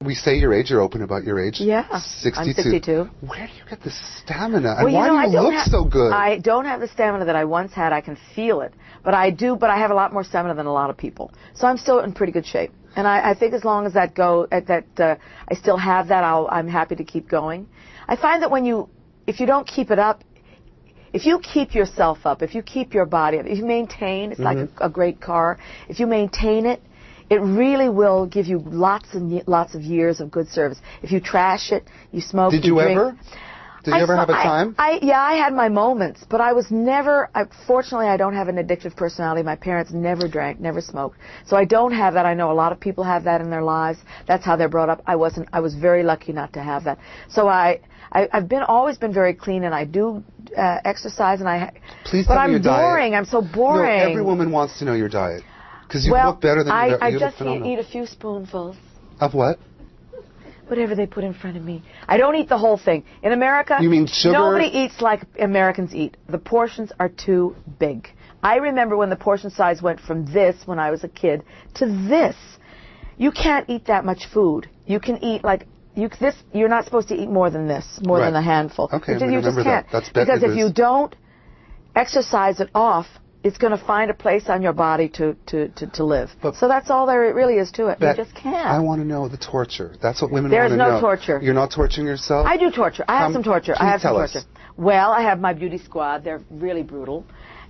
we say your age, you're open about your age. Yeah, 62. I'm 62. Where do you get the stamina? And well, why do you look so good? I don't have the stamina that I once had. I can feel it. But I have a lot more stamina than a lot of people. So I'm still in pretty good shape. And I think as long as I still have that, I'm happy to keep going. I find that if you don't keep it up, if you keep yourself up, if you keep your body up, if you maintain, it's like a great car. If you maintain it, it really will give you lots and lots of years of good service. If you trash it, you smoke, Did you drink. ever? Did you ever have a time? I had my moments, but I was never, fortunately I don't have an addictive personality. My parents never drank, never smoked. So I don't have that. I know a lot of people have that in their lives. That's how they're brought up. I was very lucky not to have that. So I've always been very clean, and I do exercise, and Please tell me your diet. But I'm boring. I'm so boring. No, every woman wants to know your diet. Because you look better than you look I just eat a few spoonfuls. Of what? Whatever they put in front of me. I don't eat the whole thing. In America, you mean sugar? Nobody eats like Americans eat. The portions are too big. I remember when the portion size went from this, when I was a kid, to this. You can't eat that much food. You can eat you're not supposed to eat more than this, more than a handful. Okay, you just can't. That's because if you don't exercise it off, it's going to find a place on your body to live. So that's all there really is to it. You just can't. I want to know the torture. That's what women want to know. There's no torture. You're not torturing yourself? I do torture. I have some torture. I have some torture. Well, I have my beauty squad. They're really brutal.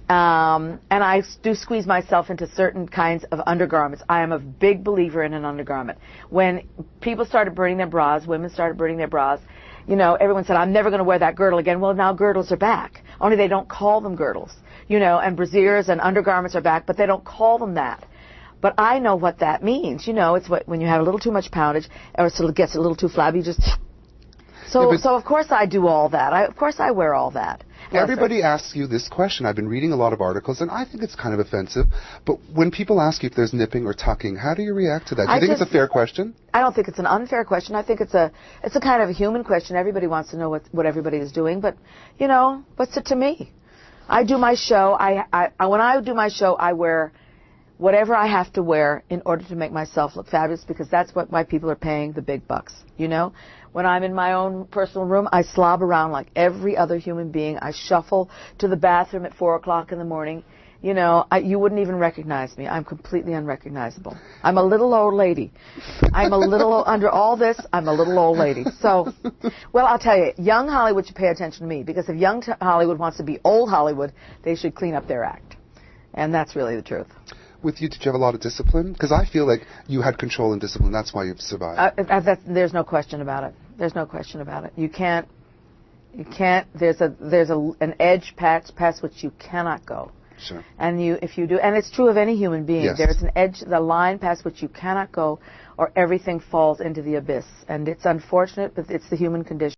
And I do squeeze myself into certain kinds of undergarments. I am a big believer in an undergarment. When people started burning their bras, women started burning their bras, everyone said, I'm never going to wear that girdle again. Well, now girdles are back. Only they don't call them girdles. And brassieres and undergarments are back, but they don't call them that. But I know what that means. It's when you have a little too much poundage, or so it gets a little too flabby, you just... So of course I do all that. Of course I wear all that. Everybody asks you this question. I've been reading a lot of articles, and I think it's kind of offensive. But when people ask you if there's nipping or tucking, how do you react to that? Do you think it's a fair question? I don't think it's an unfair question. I think it's a kind of a human question. Everybody wants to know what everybody is doing. But, what's it to me? I do my show. When I do my show, I wear whatever I have to wear in order to make myself look fabulous, because that's why people are paying the big bucks. When I'm in my own personal room, I slob around like every other human being. I shuffle to the bathroom at 4 o'clock in the morning. You wouldn't even recognize me. I'm completely unrecognizable. I'm a little old lady. Under all this, I'm a little old lady. So, well, I'll tell you, young Hollywood should pay attention to me, because if young Hollywood wants to be old Hollywood, they should clean up their act. And that's really the truth. With you, did you have a lot of discipline? Because I feel like you had control and discipline. That's why you've survived. There's no question about it. There's no question about it. You can't. There's an edge past which you cannot go. Sure. And if you do, and it's true of any human being. Yes. There's an edge, the line past which you cannot go, or everything falls into the abyss. And it's unfortunate, but it's the human condition.